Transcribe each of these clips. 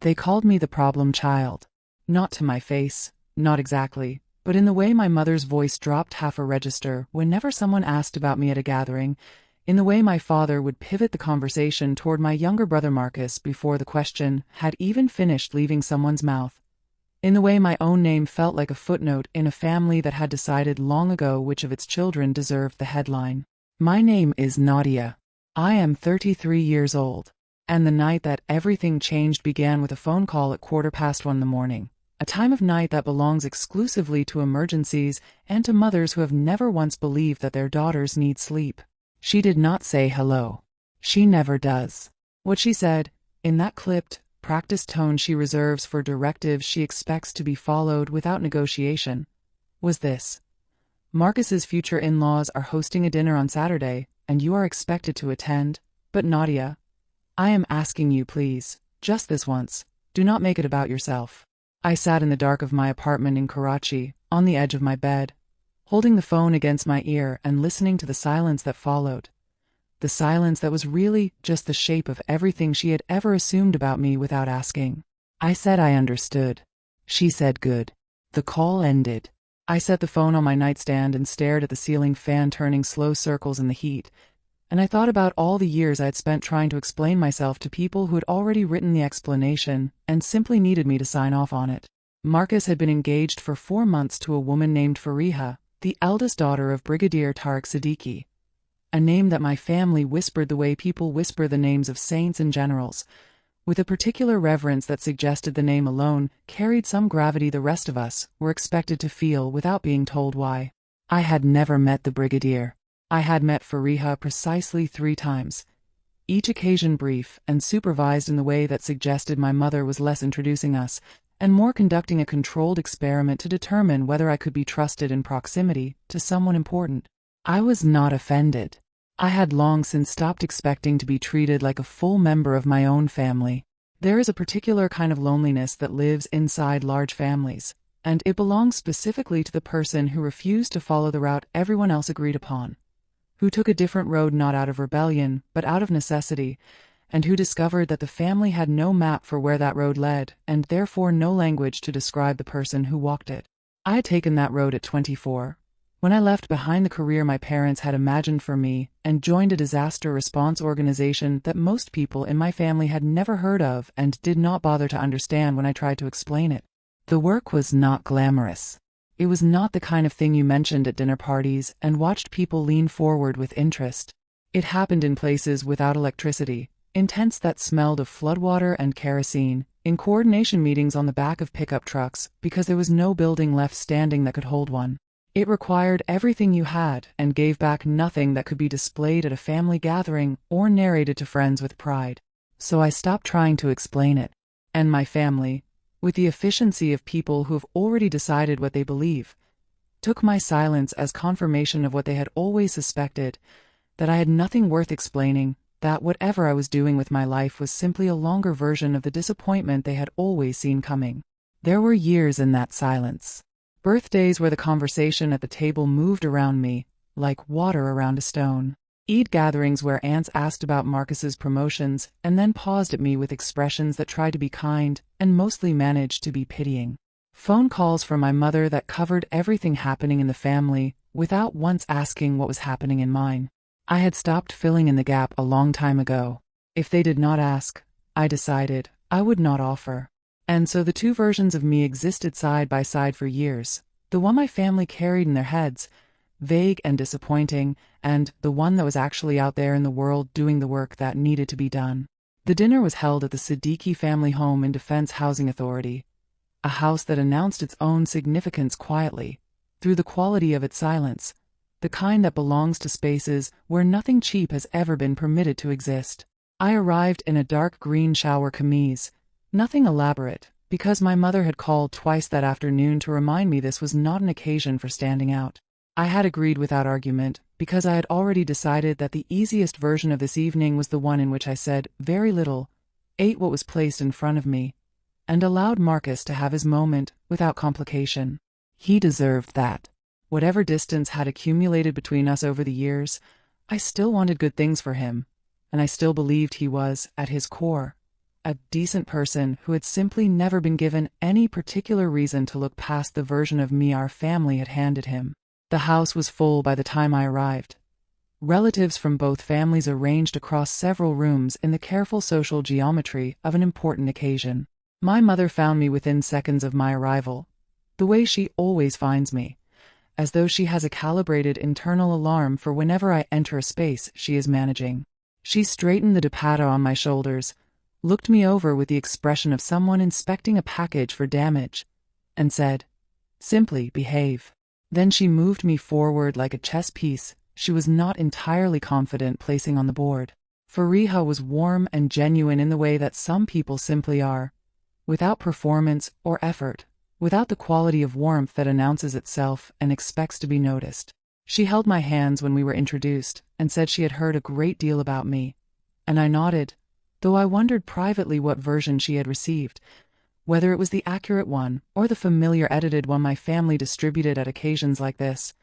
They called me the problem child. Not to my face, not exactly, but in the way my mother's voice dropped half a register whenever someone asked about me at a gathering, in the way my father would pivot the conversation toward my younger brother Marcus before the question had even finished leaving someone's mouth, in the way my own name felt like a footnote in a family that had decided long ago which of its children deserved the headline. My name is Nadia. I am 33 years old. And the night that everything changed began with a phone call at 1:15 in the morning, a time of night that belongs exclusively to emergencies and to mothers who have never once believed that their daughters need sleep. She did not say hello. She never does. What she said, in that clipped, practiced tone she reserves for directives she expects to be followed without negotiation, was this: Marcus's future in-laws are hosting a dinner on Saturday, and you are expected to attend, but Nadia, I am asking you please, just this once, do not make it about yourself. I sat in the dark of my apartment in Karachi, on the edge of my bed, holding the phone against my ear and listening to the silence that followed. The silence that was really just the shape of everything she had ever assumed about me without asking. I said I understood. She said good. The call ended. I set the phone on my nightstand and stared at the ceiling fan turning slow circles in the heat, and I thought about all the years I had spent trying to explain myself to people who had already written the explanation and simply needed me to sign off on it. Marcus had been engaged for 4 months to a woman named Fariha, the eldest daughter of Brigadier Tariq Siddiqui, a name that my family whispered the way people whisper the names of saints and generals, with a particular reverence that suggested the name alone carried some gravity the rest of us were expected to feel without being told why. I had never met the Brigadier. I had met Fariha precisely 3 times, each occasion brief and supervised in the way that suggested my mother was less introducing us and more conducting a controlled experiment to determine whether I could be trusted in proximity to someone important. I was not offended. I had long since stopped expecting to be treated like a full member of my own family. There is a particular kind of loneliness that lives inside large families, and it belongs specifically to the person who refused to follow the route everyone else agreed upon, who took a different road not out of rebellion, but out of necessity, and who discovered that the family had no map for where that road led, and therefore no language to describe the person who walked it. I had taken that road at 24, when I left behind the career my parents had imagined for me and joined a disaster response organization that most people in my family had never heard of and did not bother to understand when I tried to explain it. The work was not glamorous. It was not the kind of thing you mentioned at dinner parties and watched people lean forward with interest. It happened in places without electricity, in tents that smelled of floodwater and kerosene, in coordination meetings on the back of pickup trucks because there was no building left standing that could hold one. It required everything you had and gave back nothing that could be displayed at a family gathering or narrated to friends with pride. So I stopped trying to explain it. And my family, with the efficiency of people who have already decided what they believe, took my silence as confirmation of what they had always suspected, that I had nothing worth explaining, that whatever I was doing with my life was simply a longer version of the disappointment they had always seen coming. There were years in that silence. Birthdays where the conversation at the table moved around me, like water around a stone. Eid gatherings where aunts asked about Marcus's promotions and then paused at me with expressions that tried to be kind and mostly managed to be pitying. Phone calls from my mother that covered everything happening in the family without once asking what was happening in mine. I had stopped filling in the gap a long time ago. If they did not ask, I decided I would not offer. And so the 2 versions of me existed side by side for years, the one my family carried in their heads, vague and disappointing, and the one that was actually out there in the world doing the work that needed to be done. The dinner was held at the Siddiqui family home in Defense Housing Authority, a house that announced its own significance quietly, through the quality of its silence, the kind that belongs to spaces where nothing cheap has ever been permitted to exist. I arrived in a dark green shower camise, nothing elaborate, because my mother had called twice that afternoon to remind me this was not an occasion for standing out. I had agreed without argument, because I had already decided that the easiest version of this evening was the one in which I said very little, ate what was placed in front of me, and allowed Marcus to have his moment without complication. He deserved that. Whatever distance had accumulated between us over the years, I still wanted good things for him, and I still believed he was, at his core, a decent person who had simply never been given any particular reason to look past the version of me our family had handed him. The house was full by the time I arrived. Relatives from both families arranged across several rooms in the careful social geometry of an important occasion. My mother found me within seconds of my arrival, the way she always finds me, as though she has a calibrated internal alarm for whenever I enter a space she is managing. She straightened the dupatta on my shoulders, looked me over with the expression of someone inspecting a package for damage, and said, "Simply behave." Then she moved me forward like a chess piece she was not entirely confident placing on the board. Fariha was warm and genuine in the way that some people simply are, without performance or effort, without the quality of warmth that announces itself and expects to be noticed. She held my hands when we were introduced and said she had heard a great deal about me, and I nodded, though I wondered privately what version she had received, whether it was the accurate one or the familiar edited one my family distributed at occasions like this,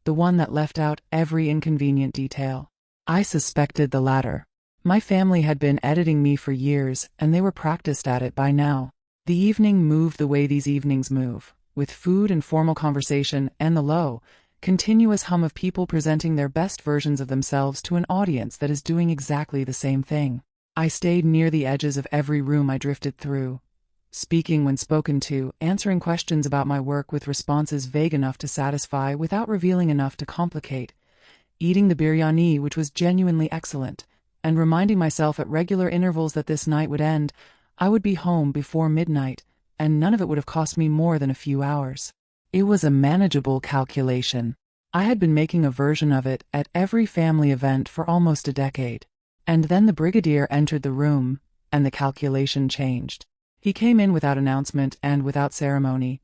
the one that left out every inconvenient detail. I suspected the latter. My family had been editing me for years, and they were practiced at it by now. The evening moved the way these evenings move, with food and formal conversation and the low, continuous hum of people presenting their best versions of themselves to an audience that is doing exactly the same thing. I stayed near the edges of every room I drifted through, speaking when spoken to, answering questions about my work with responses vague enough to satisfy without revealing enough to complicate, eating the biryani, which was genuinely excellent, and reminding myself at regular intervals that this night would end, I would be home before midnight, and none of it would have cost me more than a few hours. It was a manageable calculation. I had been making a version of it at every family event for almost a decade. And then the Brigadier entered the room, and the calculation changed. He came in without announcement and without ceremony,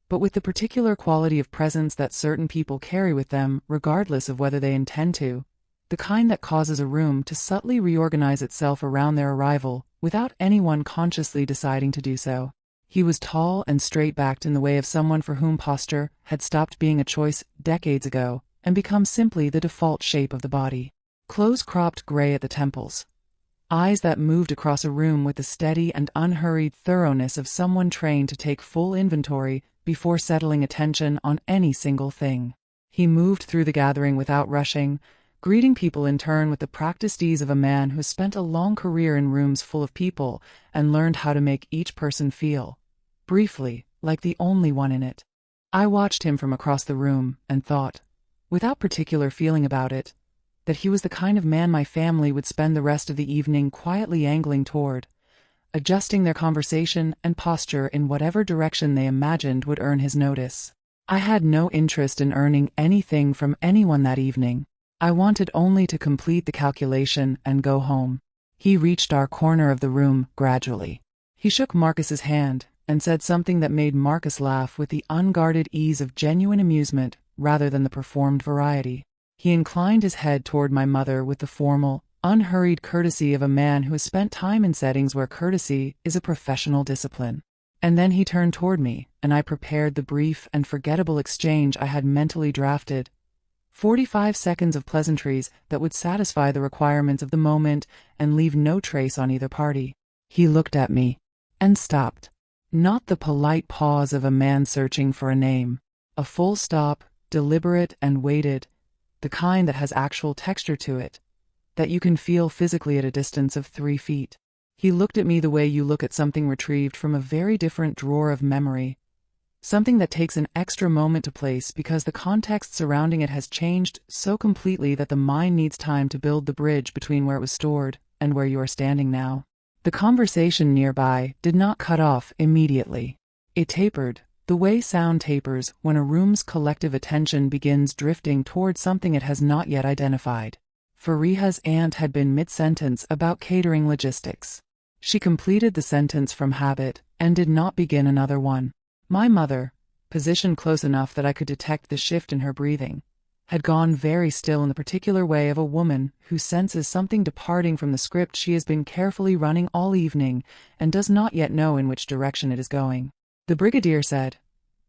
but with the particular quality of presence that certain people carry with them regardless of whether they intend to, the kind that causes a room to subtly reorganize itself around their arrival without anyone consciously deciding to do so. He was tall and straight-backed in the way of someone for whom posture had stopped being a choice decades ago and become simply the default shape of the body. Clothes cropped gray at the temples. Eyes that moved across a room with the steady and unhurried thoroughness of someone trained to take full inventory before settling attention on any single thing. He moved through the gathering without rushing, greeting people in turn with the practiced ease of a man who spent a long career in rooms full of people and learned how to make each person feel, briefly, like the only one in it. I watched him from across the room and thought, without particular feeling about it, that he was the kind of man my family would spend the rest of the evening quietly angling toward, adjusting their conversation and posture in whatever direction they imagined would earn his notice. I had no interest in earning anything from anyone that evening. I wanted only to complete the calculation and go home. He reached our corner of the room gradually. He shook Marcus's hand and said something that made Marcus laugh with the unguarded ease of genuine amusement rather than the performed variety. He inclined his head toward my mother with the formal, unhurried courtesy of a man who has spent time in settings where courtesy is a professional discipline. And then he turned toward me, and I prepared the brief and forgettable exchange I had mentally drafted. 45 seconds of pleasantries that would satisfy the requirements of the moment and leave no trace on either party. He looked at me and stopped. Not the polite pause of a man searching for a name. A full stop, deliberate and weighted, the kind that has actual texture to it, that you can feel physically at a distance of 3 feet. He looked at me the way you look at something retrieved from a very different drawer of memory, something that takes an extra moment to place because the context surrounding it has changed so completely that the mind needs time to build the bridge between where it was stored and where you are standing now. The conversation nearby did not cut off immediately. It tapered, the way sound tapers when a room's collective attention begins drifting towards something it has not yet identified. Fariha's aunt had been mid-sentence about catering logistics. She completed the sentence from habit and did not begin another one. My mother, positioned close enough that I could detect the shift in her breathing, had gone very still in the particular way of a woman who senses something departing from the script she has been carefully running all evening and does not yet know in which direction it is going. The Brigadier said,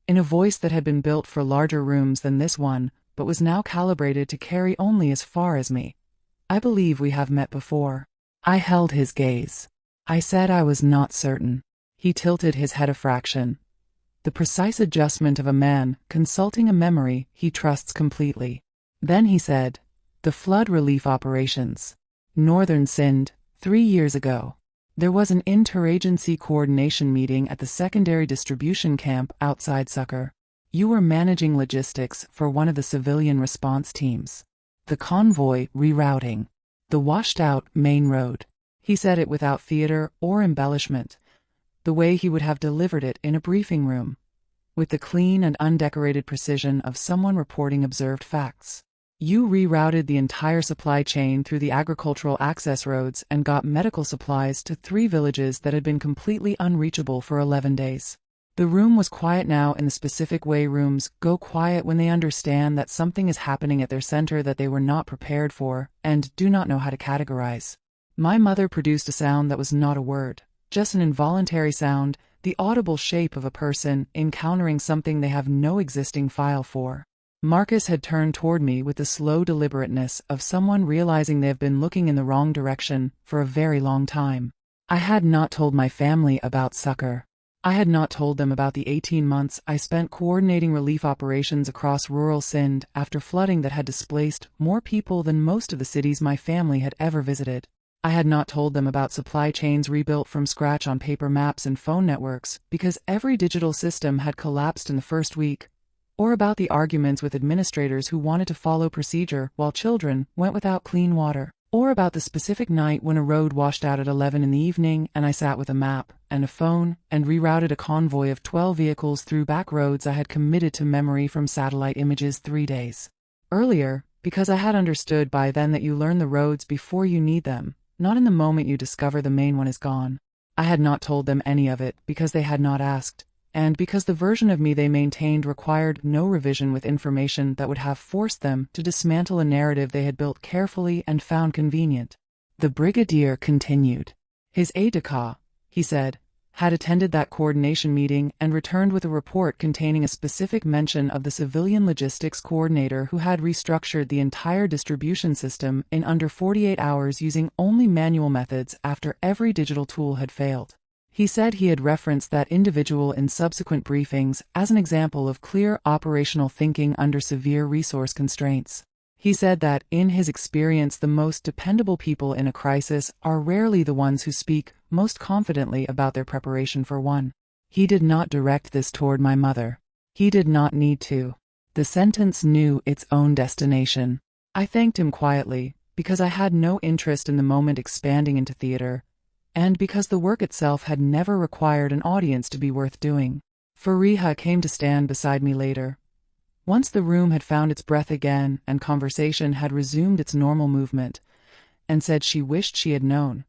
in a voice that had been built for larger rooms than this one, but was now calibrated to carry only as far as me, "I believe we have met before." I held his gaze. I said I was not certain. He tilted his head a fraction. The precise adjustment of a man consulting a memory he trusts completely. Then he said, "The flood relief operations. Northern Sindh, 3 years ago. There was an interagency coordination meeting at the secondary distribution camp outside Sucker. You were managing logistics for one of the civilian response teams. The convoy rerouting. The washed-out main road." He said it without theater or embellishment, the way he would have delivered it in a briefing room, with the clean and undecorated precision of someone reporting observed facts. "You rerouted the entire supply chain through the agricultural access roads and got medical supplies to 3 villages that had been completely unreachable for 11 days. The room was quiet now in the specific way rooms go quiet when they understand that something is happening at their center that they were not prepared for and do not know how to categorize. My mother produced a sound that was not a word, just an involuntary sound, the audible shape of a person encountering something they have no existing file for. Marcus had turned toward me with the slow deliberateness of someone realizing they have been looking in the wrong direction for a very long time. I had not told my family about Sucker. I had not told them about the 18 months I spent coordinating relief operations across rural Sindh after flooding that had displaced more people than most of the cities my family had ever visited. I had not told them about supply chains rebuilt from scratch on paper maps and phone networks because every digital system had collapsed in the first week, or about the arguments with administrators who wanted to follow procedure while children went without clean water, or about the specific night when a road washed out at 11 in the evening and I sat with a map and a phone and rerouted a convoy of 12 vehicles through back roads I had committed to memory from satellite images 3 days earlier, because I had understood by then that you learn the roads before you need them, not in the moment you discover the main one is gone. I had not told them any of it because they had not asked, and because the version of me they maintained required no revision with information that would have forced them to dismantle a narrative they had built carefully and found convenient. The Brigadier continued. His aide-de-camp, he said, had attended that coordination meeting and returned with a report containing a specific mention of the civilian logistics coordinator who had restructured the entire distribution system in under 48 hours using only manual methods after every digital tool had failed. He said he had referenced that individual in subsequent briefings as an example of clear operational thinking under severe resource constraints. He said that, in his experience, the most dependable people in a crisis are rarely the ones who speak most confidently about their preparation for one. He did not direct this toward my mother. He did not need to. The sentence knew its own destination. I thanked him quietly, because I had no interest in the moment expanding into theater, and because the work itself had never required an audience to be worth doing. Fariha came to stand beside me later. Once the room had found its breath again and conversation had resumed its normal movement, and said she wished she had known,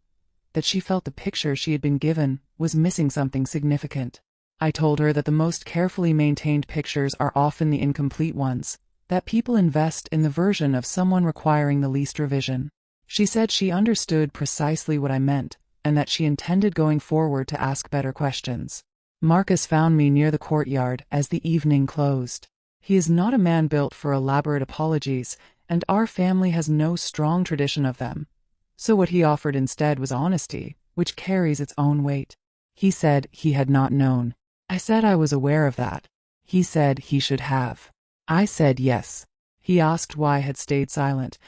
that she felt the picture she had been given was missing something significant. I told her that the most carefully maintained pictures are often the incomplete ones, that people invest in the version of someone requiring the least revision. She said she understood precisely what I meant, and that she intended going forward to ask better questions. Marcus found me near the courtyard as the evening closed. He is not a man built for elaborate apologies, and our family has no strong tradition of them. So what he offered instead was honesty, which carries its own weight. He said he had not known. I said I was aware of that. He said he should have. I said yes. He asked why I had stayed silent,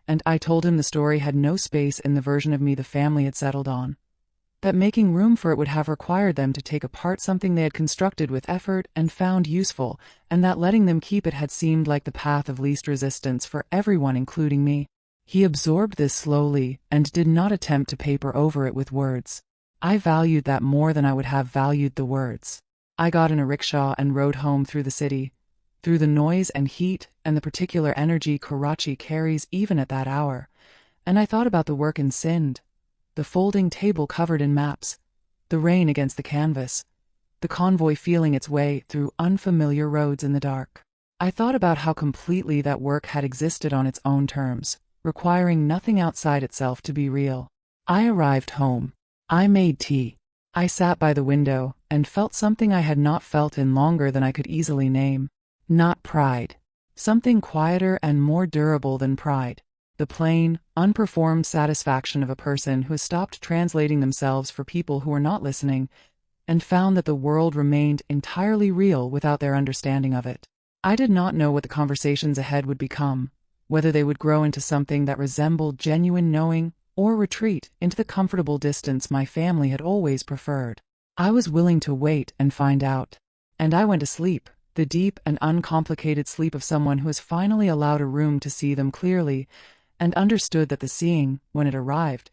and I told him the story had no space in the version of me the family had settled on. That making room for it would have required them to take apart something they had constructed with effort and found useful, and that letting them keep it had seemed like the path of least resistance for everyone, including me. He absorbed this slowly and did not attempt to paper over it with words. I valued that more than I would have valued the words. I got in a rickshaw and rode home through the city, through the noise and heat and the particular energy Karachi carries even at that hour, and I thought about the work in Sindh. The folding table covered in maps, the rain against the canvas, the convoy feeling its way through unfamiliar roads in the dark. I thought about how completely that work had existed on its own terms, requiring nothing outside itself to be real. I arrived home. I made tea. I sat by the window and felt something I had not felt in longer than I could easily name. Not pride. Something quieter and more durable than pride. the plain, unperformed satisfaction of a person who has stopped translating themselves for people who are not listening, and found that the world remained entirely real without their understanding of it. I did not know what the conversations ahead would become, whether they would grow into something that resembled genuine knowing or retreat into the comfortable distance my family had always preferred. I was willing to wait and find out. And I went to sleep, the deep and uncomplicated sleep of someone who has finally allowed a room to see them clearly, and understood that the seeing, when it arrived,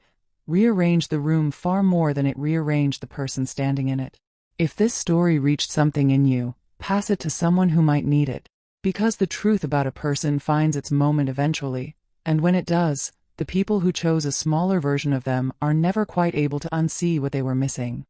rearranged the room far more than it rearranged the person standing in it. If this story reached something in you, pass it to someone who might need it, because the truth about a person finds its moment eventually, and when it does, the people who chose a smaller version of them are never quite able to unsee what they were missing.